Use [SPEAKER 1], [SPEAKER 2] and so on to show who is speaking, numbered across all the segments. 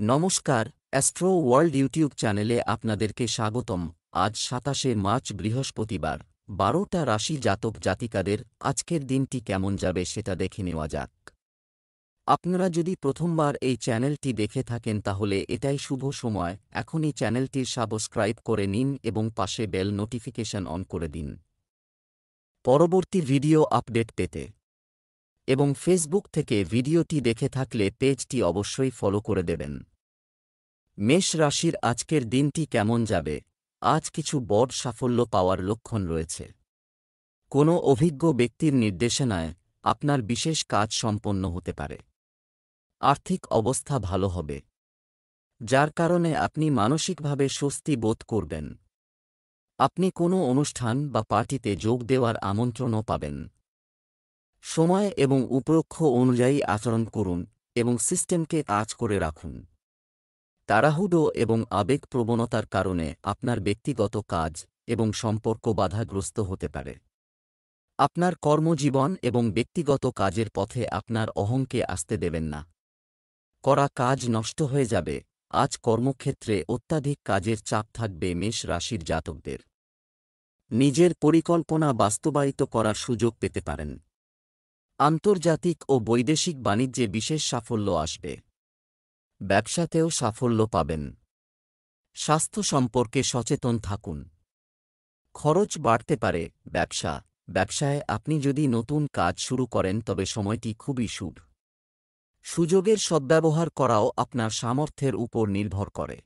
[SPEAKER 1] নমস্কার, astro world YouTube চ্যানেলে আপনাদেরকে স্বাগতম। আজ ২৭শে মার্চ বৃহস্পতিবার, ১২টা রাশি জাতক জাতিকাদের আজকের দিনটি কেমন যাবে সেটা দেখে নেওয়া যাক। আপনারা যদি প্রথমবার এই চ্যানেলটি দেখে থাকেন তাহলে এটাই শুভ সময়, এখনই চ্যানেলটির সাবস্ক্রাইব করে নিন এবং পাশে বেল নোটিফিকেশন অন করে দিন পরবর্তী ভিডিও আপডেট পেতে। এবং ফেসবুক থেকে ভিডিওটি দেখে থাকলে পেজটি অবশ্যই ফলো করে দেবেন। মেষ রাশির আজকের দিনটি কেমন যাবে? আজ কিছু বড় সাফল্য পাওয়ার লক্ষণ রয়েছে। কোনো অভিজ্ঞ ব্যক্তির নির্দেশনায় আপনার বিশেষ কাজ সম্পন্ন হতে পারে। আর্থিক অবস্থা ভালো হবে, যার কারণে আপনি মানসিকভাবে স্বস্তি বোধ করবেন। আপনি কোনো অনুষ্ঠান বা পার্টিতে যোগ দেওয়ার আমন্ত্রণও পাবেন। সময় এবং উপলক্ষ অনুযায়ী আচরণ করুন এবং সিস্টেমকে কাজ করে রাখুন। তাড়াহুড়ো এবং আবেগপ্রবণতার কারণে আপনার ব্যক্তিগত কাজ এবং সম্পর্ক বাধাগ্রস্ত হতে পারে। আপনার কর্মজীবন এবং ব্যক্তিগত কাজের পথে আপনার অহংকে আসতে দেবেন না। করা কাজ নষ্ট হয়ে যাবে। আজ কর্মক্ষেত্রে অত্যাধিক কাজের চাপ থাকবে মেষ রাশির জাতকদের। নিজের পরিকল্পনা বাস্তবায়িত করার সুযোগ পেতে পারেন। আন্তর্জাতিক ও বৈদেশিক বাণিজ্যে বিশেষ সাফল্য আসবে। ব্যবসাতেও সাফল্য পাবেন। স্বাস্থ্য সম্পর্কে সচেতন থাকুন। খরচ বাড়তে পারে। ব্যবসায় আপনি যদি নতুন কাজ শুরু করেন তবে সময়টি খুবই শুভ। সুযোগের সদ্ব্যবহার করাও আপনার সামর্থ্যের উপর নির্ভর করে।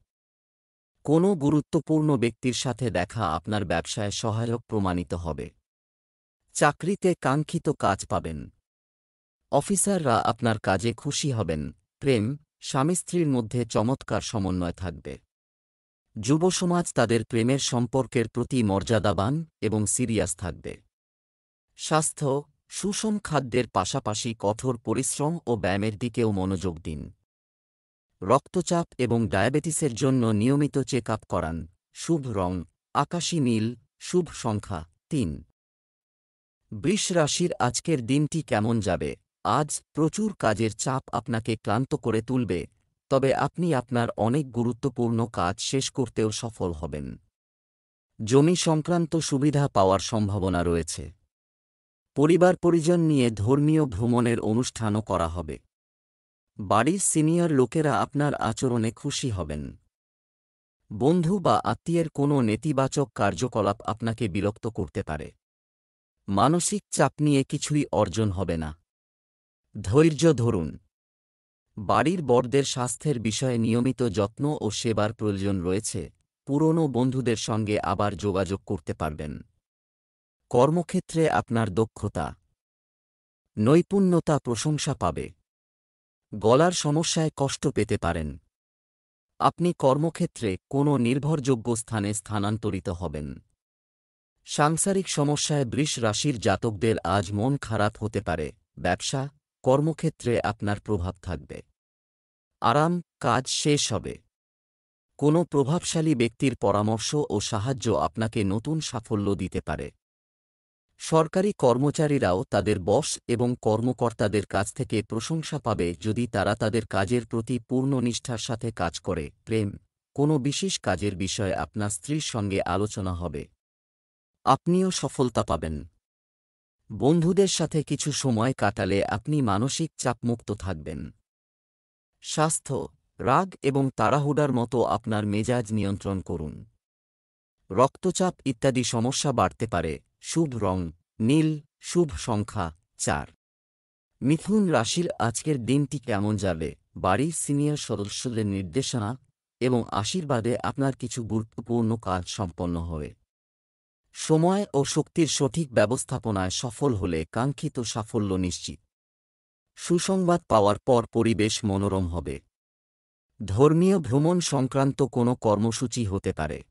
[SPEAKER 1] কোনো গুরুত্বপূর্ণ ব্যক্তির সাথে দেখা আপনার ব্যবসায় সহায়ক প্রমাণিত হবে। চাকরিতে কাঙ্ক্ষিত কাজ পাবেন। অফিসাররা আপনার কাজে খুশি হবেন। প্রেম, স্বামী স্ত্রীর মধ্যে চমৎকার সমন্বয় থাকবে। যুব সমাজ তাদের প্রেমের সম্পর্কের প্রতি মর্যাদাবান এবং সিরিয়াস থাকবে। স্বাস্থ্য, সুষম খাদ্যের পাশাপাশি কঠোর পরিশ্রম ও ব্যায়ামের দিকেও মনোযোগ দিন। রক্তচাপ এবং ডায়াবেটিসের জন্য নিয়মিত চেক আপ করান। শুভ রং আকাশী নীল, শুভ সংখ্যা ৩। বৃষ রাশির আজকের দিনটি কেমন যাবে? আজ প্রচুর কাজের চাপ আপনাকে ক্লান্ত করে তুলবে, তবে আপনি আপনার অনেক গুরুত্বপূর্ণ কাজ শেষ করতেও সফল হবেন। জমি সংক্রান্ত সুবিধা পাওয়ার সম্ভাবনা রয়েছে। পরিবার পরিজন নিয়ে ধর্মীয় ভ্রমণের অনুষ্ঠানও করা হবে। বাড়ির সিনিয়র লোকেরা আপনার আচরণে খুশি হবেন। বন্ধু বা আত্মীয়ের কোনো নেতিবাচক কার্যকলাপ আপনাকে বিরক্ত করতে পারে। মানসিক চাপ নিয়ে কিছুই অর্জন হবে না। ধৈর্য ধরুন। বাড়ির বড়দের স্বাস্থ্যের বিষয়ে নিয়মিত যত্ন ও সেবার প্রয়োজন রয়েছে। পুরনো বন্ধুদের সঙ্গে আবার যোগাযোগ করতে পারবেন। কর্মক্ষেত্রে আপনার দক্ষতা, নৈপুণ্যতা প্রশংসা পাবে। গলার সমস্যায় কষ্ট পেতে পারেন। আপনি কর্মক্ষেত্রে কোনো নির্ভরযোগ্য স্থানে স্থানান্তরিত হবেন। সাংসারিক সমস্যায় বৃষ রাশির জাতকদের আজ মন খারাপ হতে পারে। ব্যবসা, কর্মক্ষেত্রে আপনার প্রভাব থাকবে। আরাম, কাজ শেষ হবে। কোনো প্রভাবশালী ব্যক্তির পরামর্শ ও সাহায্য আপনাকে নতুন সাফল্য দিতে পারে। সরকারি কর্মচারীরাও তাদের বস এবং কর্মকর্তাদের কাছ থেকে প্রশংসা পাবে যদি তারা তাদের কাজের প্রতি পূর্ণ নিষ্ঠার সাথে কাজ করে। প্রেম, কোনো বিশেষ কাজের বিষয়ে আপনার স্ত্রীর সঙ্গে আলোচনা হবে। আপনিও সফলতা পাবেন। বন্ধুদের সাথে কিছু সময় কাটালে আপনি মানসিক চাপমুক্ত থাকবেন। স্বাস্থ্য, রাগ এবং তাড়াহুড়ার মতো আপনার মেজাজ নিয়ন্ত্রণ করুন। রক্তচাপ ইত্যাদি সমস্যা বাড়তে পারে। শুভ রং নীল, শুভ সংখ্যা ৪। মিথুন রাশির আজকের দিনটি কেমন যাবে? বাড়ির সিনিয়র সদস্যদের নির্দেশনা এবং আশীর্বাদে আপনার কিছু গুরুত্বপূর্ণ কাজ সম্পন্ন হবে। সময় ও শক্তির সঠিক ব্যবস্থাপনায় সফল হলে কাঙ্ক্ষিত সাফল্য নিশ্চিত। সুসংবাদ পাওয়ার পর পরিবেশ মনোরম হবে। ধর্মীয় ভ্রমণ সংক্রান্ত কোনো কর্মসূচি হতে পারে।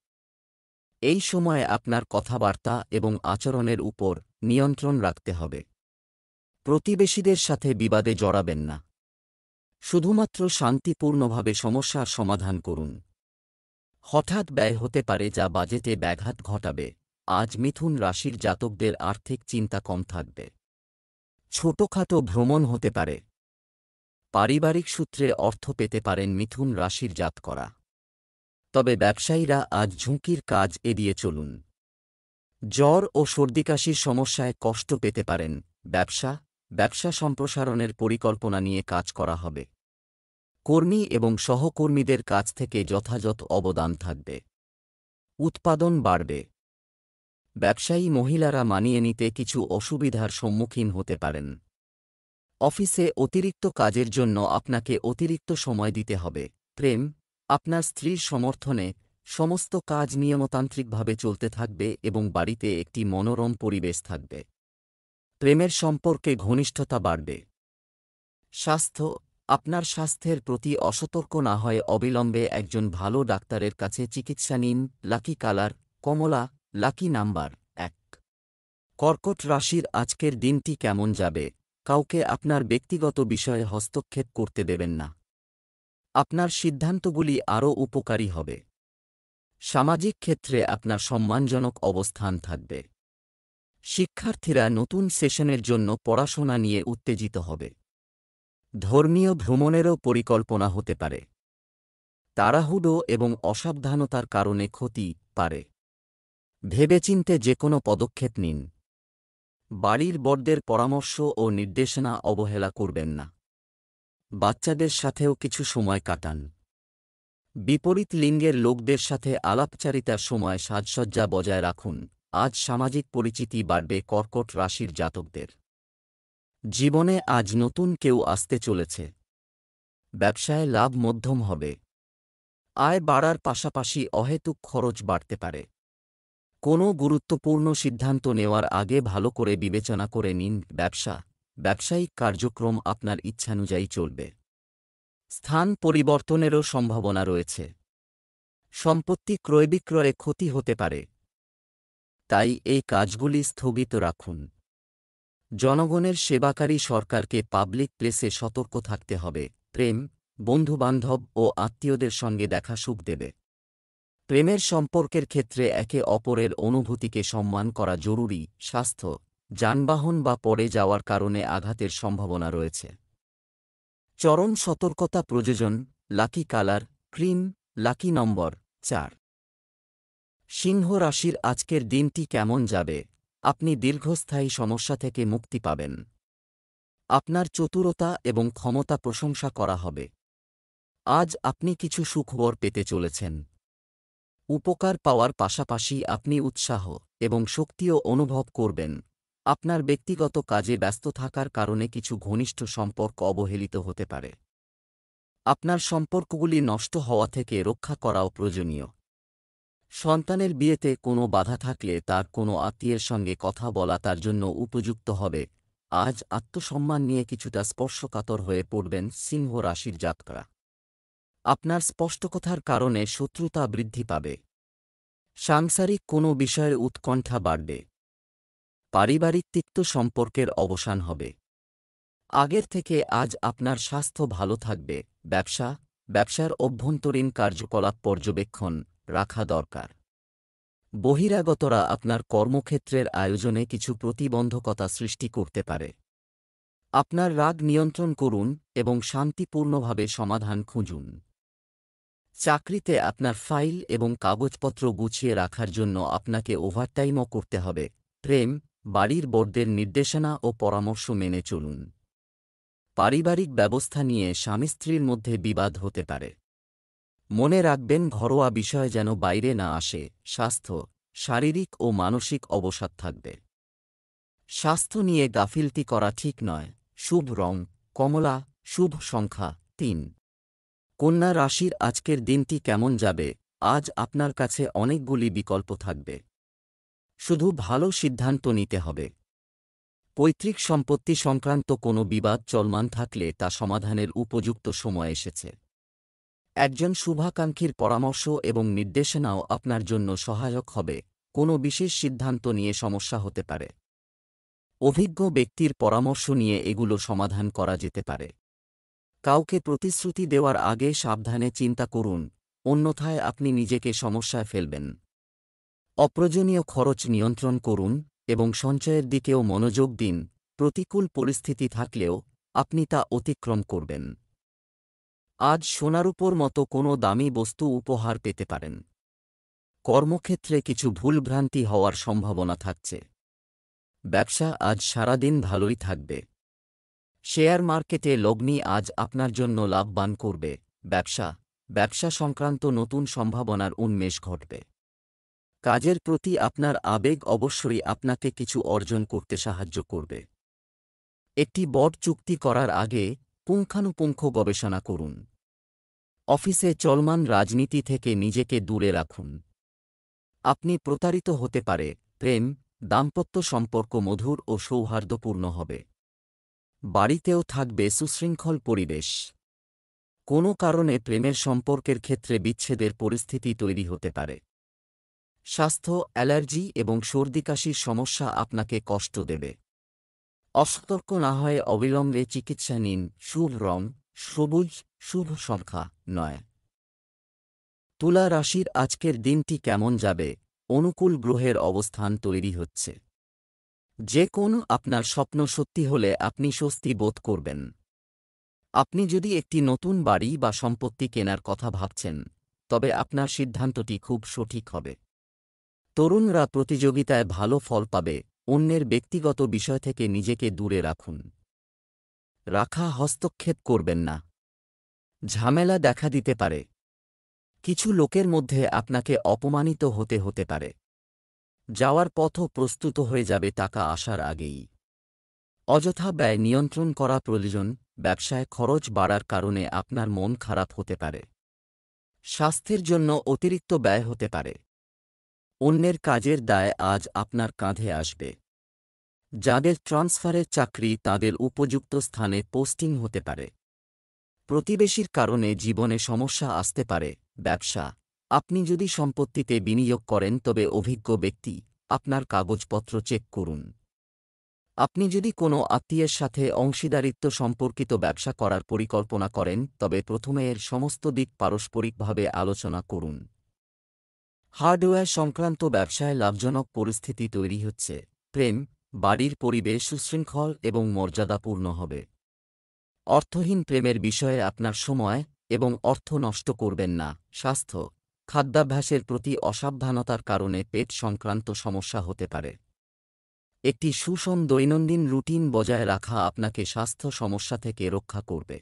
[SPEAKER 1] এই সময়ে আপনার কথাবার্তা এবং আচরণের উপর নিয়ন্ত্রণ রাখতে হবে। প্রতিবেশীদের সাথে বিবাদে জড়াবেন না। শুধুমাত্র শান্তিপূর্ণভাবে সমস্যার সমাধান করুন। হঠাৎ ব্যয় হতে পারে যা বাজেটে ব্যাঘাত ঘটাবে। আজ মিথুন রাশির জাতকদের আর্থিক চিন্তা কম থাকবে। ছোটখাটো ভ্রমণ হতে পারে। পারিবারিক সূত্রে অর্থ পেতে পারেন মিথুন রাশির জাতকরা। তবে ব্যবসায়ীরা আজ ঝুঁকির কাজ এড়িয়ে চলুন। জ্বর ও সর্দিকাশির সমস্যায় কষ্ট পেতে পারেন। ব্যবসা সম্প্রসারণের পরিকল্পনা নিয়ে কাজ করা হবে। কর্মী এবং সহকর্মীদের কাছ থেকে যথাযথ অবদান থাকবে। উৎপাদন বাড়বে। ব্যবসায়ী মহিলারা মানিয়ে নিতে কিছু অসুবিধার সম্মুখীন হতে পারেন। অফিসে অতিরিক্ত কাজের জন্য আপনাকে অতিরিক্ত সময় দিতে হবে। প্রেম, আপনার স্ত্রীর সমর্থনে সমস্ত কাজ নিয়মতান্ত্রিকভাবে চলতে থাকবে এবং বাড়িতে একটি মনোরম পরিবেশ থাকবে। প্রেমের সম্পর্কে ঘনিষ্ঠতা বাড়বে। স্বাস্থ্য, আপনার স্বাস্থ্যের প্রতি অসতর্ক না হয়ে অবিলম্বে একজন ভালো ডাক্তারের কাছে চিকিৎসা নিন। লাকি কালার কমলা, লাকি নাম্বার 1। কর্কট রাশির আজকের দিনটি কেমন যাবে? কাউকে আপনার ব্যক্তিগত বিষয়ে হস্তক্ষেপ করতে দেবেন না। আপনার সিদ্ধান্তগুলি আরও উপকারী হবে। সামাজিক ক্ষেত্রে আপনার সম্মানজনক অবস্থান থাকবে। শিক্ষার্থীরা নতুন সেশনের জন্য পড়াশোনা নিয়ে উত্তেজিত হবে। ধর্মীয় ভ্রমণেরও পরিকল্পনা হতে পারে। তাড়াহুড়ো এবং অসাবধানতার কারণে ক্ষতি পারে। ভেবেচিন্তে যে কোনো পদক্ষেপ নিন। বাড়ির বড়দের পরামর্শ ও নির্দেশনা অবহেলা করবেন না। বাচ্চাদের সাথেও কিছু সময় কাটান। বিপরীত লিঙ্গের লোকদের সাথে আলাপচারিতার সময় সাজসজ্জা বজায় রাখুন। আজ সামাজিক পরিচিতি বাড়বে কর্কট রাশির জাতকদের। জীবনে আজ নতুন কেউ আসতে চলেছে। ব্যবসায় লাভ মধ্যম হবে। আয় বাড়ার পাশাপাশি অহেতুক খরচ বাড়তে পারে। কোনো গুরুত্বপূর্ণ সিদ্ধান্ত নেওয়ার আগে ভালো করে বিবেচনা করে নিন। ব্যবসায়িক কার্যক্রম আপনার ইচ্ছানুযায়ী চলবে। স্থান পরিবর্তনেরও সম্ভাবনা রয়েছে। সম্পত্তি ক্রয়বিক্রয়ে ক্ষতি হতে পারে, তাই এই কাজগুলি স্থগিত রাখুন। জনগণের সেবাকারী সরকারকে পাবলিক প্লেসে সতর্ক থাকতে হবে। প্রেম, বন্ধুবান্ধব ও আত্মীয়দের সঙ্গে দেখা সুখ দেবে। প্রেমের সম্পর্কের ক্ষেত্রে একে অপরের অনুভূতিকে সম্মান করা জরুরি। স্বাস্থ্য, যানবাহন বা পড়ে যাওয়ার কারণে আঘাতের সম্ভাবনা রয়েছে। চরম সতর্কতা প্রয়োজন। লাকি কালার ক্রিম, লাকি নম্বর 4। সিংহ রাশির আজকের দিনটি কেমন যাবে? আপনি দীর্ঘস্থায়ী সমস্যা থেকে মুক্তি পাবেন। আপনার চতুরতা এবং ক্ষমতা প্রশংসা করা হবে। আজ আপনি কিছু সুখবর পেতে চলেছেন। উপকার পাওয়ার পাশাপাশি আপনি উৎসাহ এবং শক্তিও অনুভব করবেন। আপনার ব্যক্তিগত কাজে ব্যস্ত থাকার কারণে কিছু ঘনিষ্ঠ সম্পর্ক অবহেলিত হতে পারে। আপনার সম্পর্কগুলি নষ্ট হওয়া থেকে রক্ষা করাও প্রয়োজনীয়। সন্তানের বিয়েতে কোনো বাধা থাকলে তার কোনো আত্মীয়ের সঙ্গে কথা বলা তার জন্য উপযুক্ত হবে। আজ আত্মসম্মান নিয়ে কিছুটা স্পর্শকাতর হয়ে পড়বেন সিংহ রাশির জাতকরা। আপনার স্পষ্টকথার কারণে শত্রুতা বৃদ্ধি পাবে। সাংসারিক কোনো বিষয়ের উৎকণ্ঠা বাড়বে। পারিবারিক তিক্ত সম্পর্কের অবসান হবে। আগের থেকে আজ আপনার স্বাস্থ্য ভালো থাকবে। ব্যবসার অভ্যন্তরীণ কার্যকলাপ পর্যবেক্ষণ রাখা দরকার। বহিরাগতরা আপনার কর্মক্ষেত্রের আয়োজনে কিছু প্রতিবন্ধকতা সৃষ্টি করতে পারে। আপনার রাগ নিয়ন্ত্রণ করুন এবং শান্তিপূর্ণভাবে সমাধান খুঁজুন। চাকরিতে আপনার ফাইল এবং কাগজপত্র গুছিয়ে রাখার জন্য আপনাকে ওভারটাইমও করতে হবে। প্রেম, বাড়ির বড়দের নির্দেশনা ও পরামর্শ মেনে চলুন। পারিবারিক ব্যবস্থা নিয়ে স্বামী স্ত্রীর মধ্যে বিবাদ হতে পারে। মনে রাখবেন ঘরোয়া বিষয় যেন বাইরে না আসে। স্বাস্থ্য, শারীরিক ও মানসিক অবসাদ থাকবে। স্বাস্থ্য নিয়ে গাফিলতি করা ঠিক নয়। শুভ রং কমলা, শুভ সংখ্যা 3। কন্যা রাশির আজকের দিনটি কেমন যাবে? আজ আপনার কাছে অনেকগুলি বিকল্প থাকবে। শুধু ভালো সিদ্ধান্ত নিতে হবে। পৈতৃক সম্পত্তি সংক্রান্ত কোনো বিবাদ চলমান থাকলে তা সমাধানের উপযুক্ত সময় এসেছে। একজন শুভাকাঙ্ক্ষীর পরামর্শ এবং নির্দেশনাও আপনার জন্য সহায়ক হবে। কোনো বিশেষ সিদ্ধান্ত নিয়ে সমস্যা হতে পারে। অভিজ্ঞ ব্যক্তির পরামর্শ নিয়ে এগুলো সমাধান করা যেতে পারে। কাউকে প্রতিশ্রুতি দেওয়ার আগে সাবধানে চিন্তা করুন, অন্যথায় আপনি নিজেকে সমস্যায় ফেলবেন। অপ্রয়োজনীয় খরচ নিয়ন্ত্রণ করুন এবং সঞ্চয়ের দিকেও মনোযোগ দিন। প্রতিকূল পরিস্থিতি থাকলেও আপনি তা অতিক্রম করবেন। আজ সোনারূপোর মতো কোনো দামি বস্তু উপহার পেতে পারেন। কর্মক্ষেত্রে কিছু ভুলভ্রান্তি হওয়ার সম্ভাবনা থাকছে। ব্যবসা আজ সারাদিন ভালোই থাকবে। শেয়ার মার্কেটে লগ্নি আজ আপনার জন্য লাভবান করবে। ব্যবসা সংক্রান্ত নতুন সম্ভাবনার উন্মেষ ঘটবে। কাজের প্রতি আপনার আবেগ অবশ্যই আপনাকে কিছু অর্জন করতে সাহায্য করবে। একটি বড় চুক্তি করার আগে পুঙ্খানুপুঙ্খ গবেষণা করুন। অফিসে চলমান রাজনীতি থেকে নিজেকে দূরে রাখুন। আপনি প্রতারিত হতে পারে। প্রেম, দাম্পত্য সম্পর্ক মধুর ও সৌহার্দ্যপূর্ণ হবে। বাড়িতেও থাকবে সুশৃঙ্খল পরিবেশ। কোনো কারণে প্রেমের সম্পর্কের ক্ষেত্রে বিচ্ছেদের পরিস্থিতি তৈরি হতে পারে। স্বাস্থ্য, অ্যালার্জি এবং সর্দিকাশির সমস্যা আপনাকে কষ্ট দেবে। অসতর্ক না হয়ে অবিলম্বে চিকিৎসা নিন। শুভ রং সবুজ, শুভ সংখ্যা 9। তুলা রাশির আজকের দিনটি কেমন যাবে? অনুকূল গ্রহের অবস্থান তৈরি হচ্ছে। যে কোনো আপনার স্বপ্ন সত্যি হলে আপনি স্বস্তি বোধ করবেন। আপনি যদি একটি নতুন বাড়ি বা সম্পত্তি কেনার কথা ভাবছেন, তবে আপনার সিদ্ধান্তটি খুব সঠিক হবে। তরুণরা প্রতিযোগিতায় ভালো ফল পাবে। অন্যের ব্যক্তিগত বিষয় থেকে নিজেকে দূরে রাখুন। হস্তক্ষেপ করবেন না। ঝামেলা দেখা দিতে পারে। কিছু লোকের মধ্যে আপনাকে অপমানিত হতে পারে। যাওয়ার পথও প্রস্তুত হয়ে যাবে টাকা আসার আগেই। অযথা ব্যয় নিয়ন্ত্রণ করা প্রয়োজন। ব্যবসায় খরচ বাড়ার কারণে আপনার মন খারাপ হতে পারে। স্বাস্থ্যের জন্য অতিরিক্ত ব্যয় হতে পারে। অন্যের কাজের দায় আজ আপনার কাঁধে আসবে। যাদের ট্রান্সফারের চাকরি তাদের উপযুক্ত স্থানে পোস্টিং হতে পারে। প্রতিবেশীর কারণে জীবনে সমস্যা আসতে পারে। ব্যবসা, আপনি যদি সম্পত্তিতে বিনিয়োগ করেন তবে অভিজ্ঞ ব্যক্তি আপনার কাগজপত্র চেক করুন। আপনি যদি কোনো আত্মীয়ের সাথে অংশীদারিত্ব সম্পর্কিত ব্যবসা করার পরিকল্পনা করেন তবে প্রথমে এর সমস্ত দিক পারস্পরিকভাবে আলোচনা করুন। হার্ডওয়্যার সংক্রান্ত ব্যবসায় লাভজনক পরিস্থিতি তৈরি হচ্ছে। প্রেম, বাড়ির পরিবেশ সুশৃঙ্খল এবং মর্যাদাপূর্ণ হবে। অর্থহীন প্রেমের বিষয়ে আপনার সময় এবং অর্থ নষ্ট করবেন না। স্বাস্থ্য, খাদ্যাভ্যাসের প্রতি অসাবধানতার কারণে পেট সংক্রান্ত সমস্যা হতে পারে। একটি সুষম দৈনন্দিন রুটিন বজায় রাখা আপনাকে স্বাস্থ্য সমস্যা থেকে রক্ষা করবে।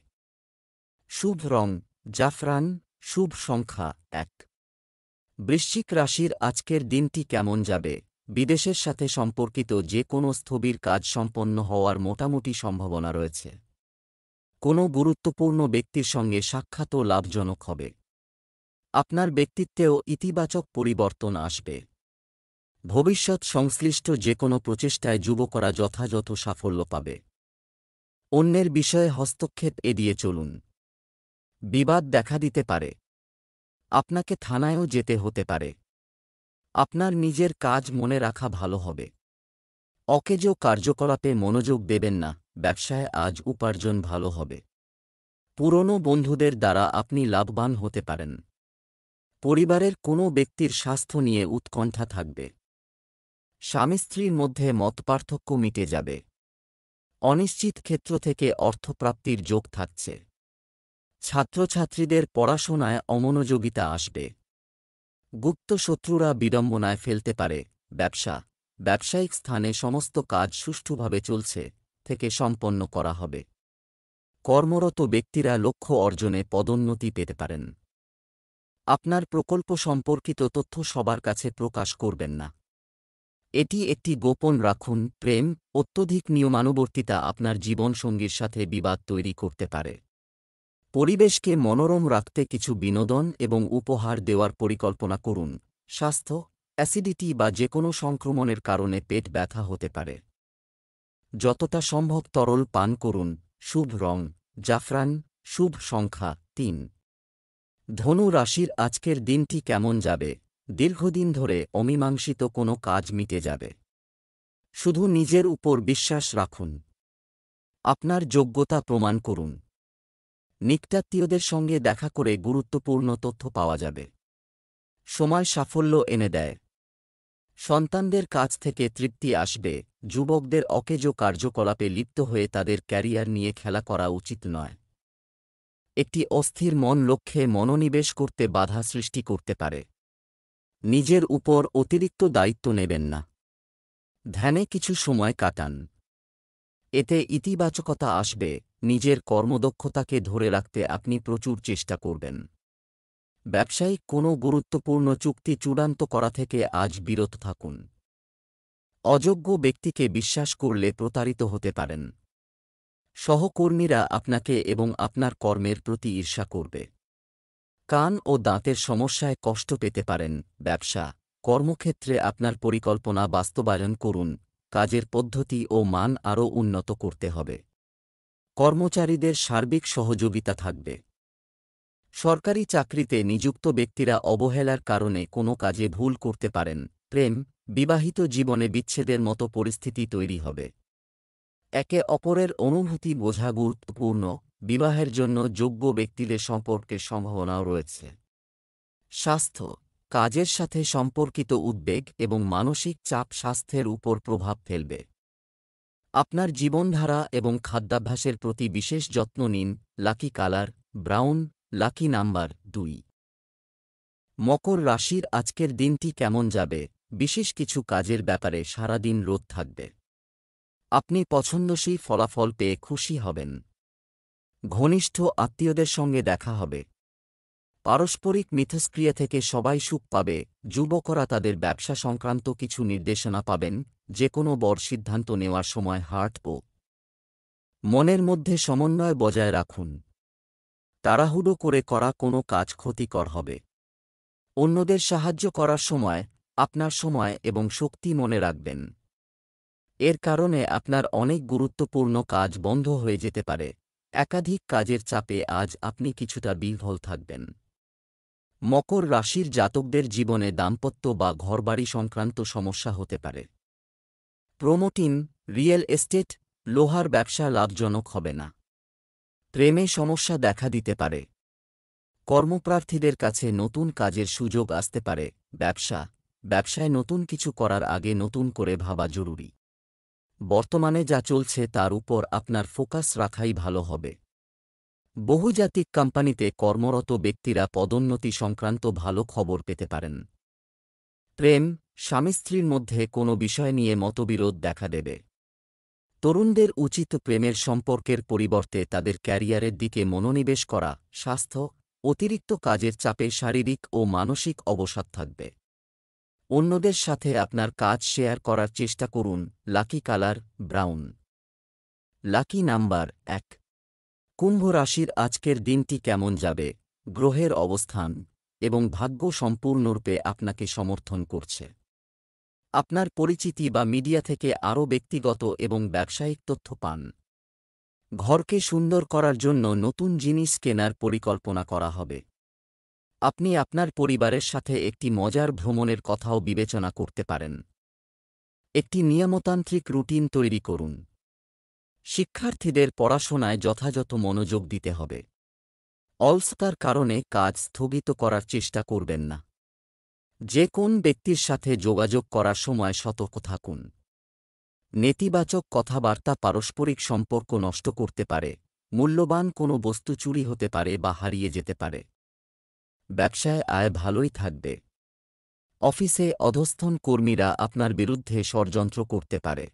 [SPEAKER 1] শুভ রং জাফরান, শুভ সংখ্যা 1। বৃশ্চিক রাশির আজকের দিনটি কেমন যাবে? বিদেশের সাথে সম্পর্কিত যে কোনো স্থবির কাজ সম্পন্ন হওয়ার মোটামুটি সম্ভাবনা রয়েছে। কোনো গুরুত্বপূর্ণ ব্যক্তির সঙ্গে সাক্ষাৎও লাভজনক হবে। আপনার ব্যক্তিত্বেও ইতিবাচক পরিবর্তন আসবে। ভবিষ্যৎ সংশ্লিষ্ট যে কোনো প্রচেষ্টায় যুবকরা যথাযথ সাফল্য পাবে। অন্যের বিষয়ে হস্তক্ষেপ এড়িয়ে চলুন। বিবাদ দেখা দিতে পারে। আপনাকে থানায়ও যেতে হতে পারে। আপনার নিজের কাজ মনে রাখা ভালো হবে। অকেজো কার্যকলাপে মনোযোগ দেবেন না। ব্যবসায় আজ উপার্জন ভালো হবে। পুরনো বন্ধুদের দ্বারা আপনি লাভবান হতে পারেন। পরিবারের কোনো ব্যক্তির স্বাস্থ্য নিয়ে উৎকণ্ঠা থাকবে। স্বামী স্ত্রীর মধ্যে মতপার্থক্য মিটে যাবে। অনিশ্চিত ক্ষেত্র থেকে অর্থপ্রাপ্তির যোগ থাকছে। ছাত্রছাত্রীদের পড়াশোনায় অমনোযোগিতা আসবে। গুপ্ত শত্রুরা বিড়ম্বনায় ফেলতে পারে। ব্যবসায়িক স্থানে সমস্ত কাজ সুষ্ঠুভাবে চলছে থেকে সম্পন্ন করা হবে। কর্মরত ব্যক্তিরা লক্ষ্য অর্জনে পদোন্নতি পেতে পারেন। আপনার প্রকল্প সম্পর্কিত তথ্য সবার কাছে প্রকাশ করবেন না। এটি একটি গোপন রাখুন। প্রেম, অত্যধিক নিয়মানুবর্তিতা আপনার জীবনসঙ্গীর সাথে বিবাদ তৈরি করতে পারে। পরিবেশকে মনোরম রাখতে কিছু বিনোদন এবং উপহার দেওয়ার পরিকল্পনা করুন। স্বাস্থ্য, অ্যাসিডিটি বা যে কোনো সংক্রমণের কারণে পেট ব্যথা হতে পারে। যতটা সম্ভব তরল পান করুন। শুভ রং জাফরান, শুভ সংখ্যা 3। ধনু রাশির আজকের দিনটি কেমন যাবে? দীর্ঘদিন ধরে অমীমাংসিত কোনো কাজ মিটে যাবে। শুধু নিজের উপর বিশ্বাস রাখুন। আপনার যোগ্যতা প্রমাণ করুন। নিকটাত্মীয়দের সঙ্গে দেখা করে গুরুত্বপূর্ণ তথ্য পাওয়া যাবে। সময় সাফল্য এনে দেয়। সন্তানদের কাছ থেকে তৃপ্তি আসবে। যুবকদের অকেজো কার্যকলাপে লিপ্ত হয়ে তাদের ক্যারিয়ার নিয়ে খেলা করা উচিত নয়। একটি অস্থির মন লক্ষ্যে মনোনিবেশ করতে বাধা সৃষ্টি করতে পারে। নিজের উপর অতিরিক্ত দায়িত্ব নেবেন না। ধ্যানে কিছু সময় কাটান। এতে ইতিবাচকতা আসবে। নিজের কর্মদক্ষতাকে ধরে রাখতে আপনি প্রচুর চেষ্টা করবেন। ব্যবসায়িক কোনো গুরুত্বপূর্ণ চুক্তি চূড়ান্ত করা থেকে আজ বিরত থাকুন। অযোগ্য ব্যক্তিকে বিশ্বাস করলে প্রতারিত হতে পারেন। সহকর্মীরা আপনাকে এবং আপনার কর্মের প্রতি ঈর্ষা করবে। কান ও দাঁতের সমস্যায় কষ্ট পেতে পারেন। ব্যবসা কর্মক্ষেত্রে আপনার পরিকল্পনা বাস্তবায়ন করুন। কাজের পদ্ধতি ও মান আরও উন্নত করতে হবে। কর্মচারীদের সার্বিক সহযোগিতা থাকবে। সরকারি চাকরিতে নিযুক্ত ব্যক্তিরা অবহেলার কারণে কোনো কাজে ভুল করতে পারেন। প্রেম বিবাহিত জীবনে বিচ্ছেদের মতো পরিস্থিতি তৈরি হবে। একে অপরের অনুভূতি বোঝা গুরুত্বপূর্ণ। বিবাহের জন্য যোগ্য ব্যক্তিদের সম্পর্কের সম্ভাবনাও রয়েছে। স্বাস্থ্য কাজের সাথে সম্পর্কিত উদ্বেগ এবং মানসিক চাপ স্বাস্থ্যের উপর প্রভাব ফেলবে। আপনার জীবনধারা এবং খাদ্যাভ্যাসের প্রতি বিশেষ যত্ন নিন। Lucky colour brown, lucky number 2। মকর রাশির আজকের দিনটি কেমন যাবে? বিশেষ কিছু কাজের ব্যাপারে সারাদিন রোদ থাকবে। আপনি পছন্দসই ফলাফল পেয়ে খুশি হবেন। ঘনিষ্ঠ আত্মীয়দের সঙ্গে দেখা হবে। পারস্পরিক মিথস্ক্রিয়া থেকে সবাই সুখ পাবে। যুবকরা তাদের ব্যবসা সংক্রান্ত কিছু নির্দেশনা পাবেন। যে কোনো বড় সিদ্ধান্ত নেওয়ার সময় হার্ট ও মনের মধ্যে সমন্বয় বজায় রাখুন। তাড়াহুড়ো করে করা কোনো কাজ ক্ষতিকর হবে। অন্যদের সাহায্য করার সময় আপনার সময় এবং শক্তি মনে রাখবেন। এর কারণে আপনার অনেক গুরুত্বপূর্ণ কাজ বন্ধ হয়ে যেতে পারে। একাধিক কাজের চাপে আজ আপনি কিছুটা বিহ্বল থাকবেন। মকর রাশির জাতকদের জীবনে দাম্পত্য বা ঘরবাড়ি সংক্রান্ত সমস্যা হতে পারে। প্রোমোটিন রিয়েল এস্টেট লোহার ব্যবসা লাভজনক হবে না। প্রেমে সমস্যা দেখা দিতে পারে। কর্মপ্রার্থীদের কাছে নতুন কাজের সুযোগ আসতে পারে। ব্যবসায় নতুন কিছু করার আগে নতুন করে ভাবা জরুরি। বর্তমানে যা চলছে তার উপর আপনার ফোকাস রাখাই ভালো হবে। বহুজাতিক কোম্পানিতে কর্মরত ব্যক্তিরা পদোন্নতি সংক্রান্ত ভালো খবর পেতে পারেন। প্রেম স্বামী স্ত্রীর মধ্যে কোনো বিষয় নিয়ে মতবিরোধ দেখা দেবে। তরুণদের উচিত প্রেমের সম্পর্কের পরিবর্তে তাদের ক্যারিয়ারের দিকে মনোনিবেশ করা। স্বাস্থ্য অতিরিক্ত কাজের চাপে শারীরিক ও মানসিক অবসাদ থাকবে। অন্যদের সাথে আপনার কাজ শেয়ার করার চেষ্টা করুন। Lucky colour brown, lucky number 1। কুম্ভ রাশির আজকের দিনটি কেমন যাবে? গ্রহের অবস্থান এবং ভাগ্য সম্পূর্ণরূপে আপনাকে সমর্থন করছে। আপনার পরিচিতি বা মিডিয়া থেকে আরও ব্যক্তিগত এবং ব্যবসায়িক তথ্য পান। ঘরকে সুন্দর করার জন্য নতুন জিনিস কেনার পরিকল্পনা করা হবে। আপনি আপনার পরিবারের সাথে একটি মজার ভ্রমণের কথাও বিবেচনা করতে পারেন। একটি নিয়মতান্ত্রিক রুটিন তৈরি করুন। শিক্ষার্থীদের পড়াশোনায় যথাযথ মনোযোগ দিতে হবে। অলসতার কারণে কাজ স্থগিত করার চেষ্টা করবেন না। যে কোন ব্যক্তির সাথে যোগাযোগ করার সময় সতর্ক থাকুন। নেতিবাচক কথাবার্তা পারস্পরিক সম্পর্ক নষ্ট করতে পারে। মূল্যবান কোনো বস্তু চুরি হতে পারে বা হারিয়ে যেতে পারে। ব্যবসায় আয় ভালোই থাকবে। অফিসে অধস্তন কর্মীরা আপনার বিরুদ্ধে ষড়যন্ত্র করতে পারে।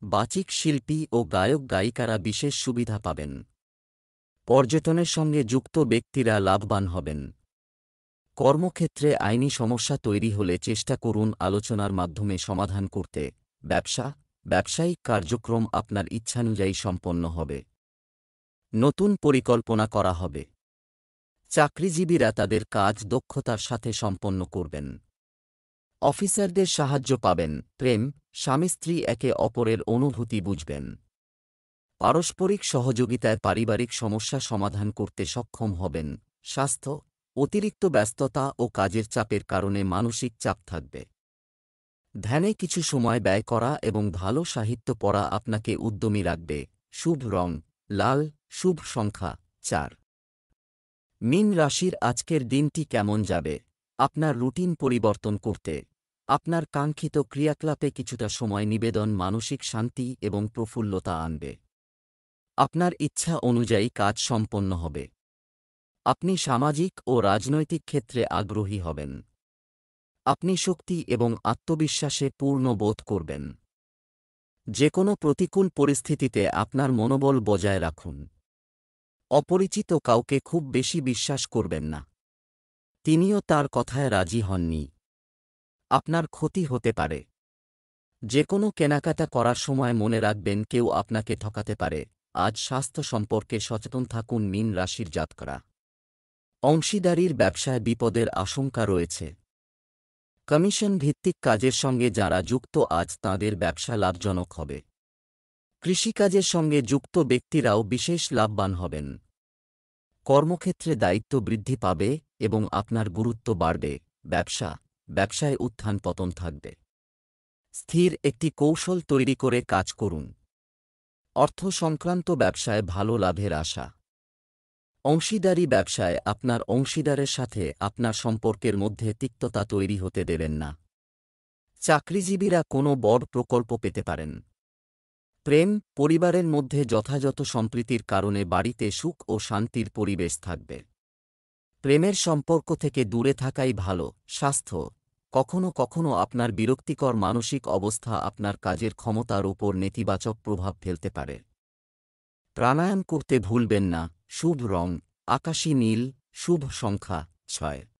[SPEAKER 1] বাচিক শিল্পী ও গায়ক গায়িকারা বিশেষ সুবিধা পাবেন। পর্যটনের সঙ্গে যুক্ত ব্যক্তিরা লাভবান হবেন। কর্মক্ষেত্রে আইনি সমস্যা তৈরি হলে চেষ্টা করুন আলোচনার মাধ্যমে সমাধান করতে। ব্যবসায়িক কার্যক্রম আপনার ইচ্ছানুযায়ী সম্পন্ন হবে। নতুন পরিকল্পনা করা হবে। চাকরিজীবীরা তাদের কাজ দক্ষতার সাথে সম্পন্ন করবেন। অফিসারদের সাহায্য পাবেন। প্রেম স্বামী স্ত্রী একে অপরের অনুভূতি বুঝবেন। পারস্পরিক সহযোগিতায় পারিবারিক সমস্যা সমাধান করতে সক্ষম হবেন। স্বাস্থ্য অতিরিক্ত ব্যস্ততা ও কাজের চাপের কারণে মানসিক চাপ থাকবে। ধ্যানে কিছু সময় ব্যয় করা এবং ভালো সাহিত্য পড়া আপনাকে উদ্যমী রাখবে। শুভ রং লাল, শুভ সংখ্যা 4। মীন রাশির আজকের দিনটি কেমন যাবে? আপনার রুটিন পরিবর্তন করতে আপনার কাঙ্ক্ষিত ক্রিয়াকলাপে কিছুটা সময় নিবেদন মানসিক শান্তি এবং প্রফুল্লতা আনবে। আপনার ইচ্ছা অনুযায়ী কাজ সম্পন্ন হবে। আপনি সামাজিক ও রাজনৈতিক ক্ষেত্রে আগ্রহী হবেন। আপনি শক্তি এবং আত্মবিশ্বাসে পূর্ণ বোধ করবেন। যে কোনো প্রতিকূল পরিস্থিতিতে আপনার মনোবল বজায় রাখুন। অপরিচিত কাউকে খুব বেশি বিশ্বাস করবেন না। তিনিও তার কথায় রাজি হননি। আপনার ক্ষতি হতে পারে। যে কোনো কেনাকাটা করার সময় মনে রাখবেন কেউ আপনাকে ঠকাতে পারে। আজ স্বাস্থ্য সম্পর্কে সচেতন থাকুন মীন রাশির জাতকরা। অংশীদারির ব্যবসায় বিপদের আশঙ্কা রয়েছে। কমিশন ভিত্তিক কাজের সঙ্গে যারা যুক্ত আজ তাঁদের ব্যবসা লাভজনক হবে। কৃষিকাজের সঙ্গে যুক্ত ব্যক্তিরাও বিশেষ লাভবান হবেন। কর্মক্ষেত্রে দায়িত্ব বৃদ্ধি পাবে এবং আপনার গুরুত্ব বাড়বে। ব্যবসায় উত্থান পতন থাকবে। স্থির একটি কৌশল তৈরি করে কাজ করুন। অর্থ সংক্রান্ত ব্যবসায় ভালো লাভের আশা। অংশীদারি ব্যবসায় আপনার অংশীদারের সাথে আপনার সম্পর্কের মধ্যে তিক্ততা তৈরি হতে দেবেন না। চাকরিজীবীরা কোনো বড় প্রকল্প পেতে পারেন। প্রেম পরিবারের মধ্যে যথাযথ সম্প্রীতির কারণে বাড়িতে সুখ ও শান্তির পরিবেশ থাকবে। প্রেমের সম্পর্ক থেকে দূরে থাকাই ভালো। স্বাস্থ্য কখনো কখনো আপনার বিরক্তিকর মানসিক অবস্থা আপনার কাজের ক্ষমতার উপর নেতিবাচক প্রভাব ফেলতে পারে। প্রাণায়াম করতে ভুলবেন না। শুভ রং আকাশী নীল। শুভ সংখ্যা 6।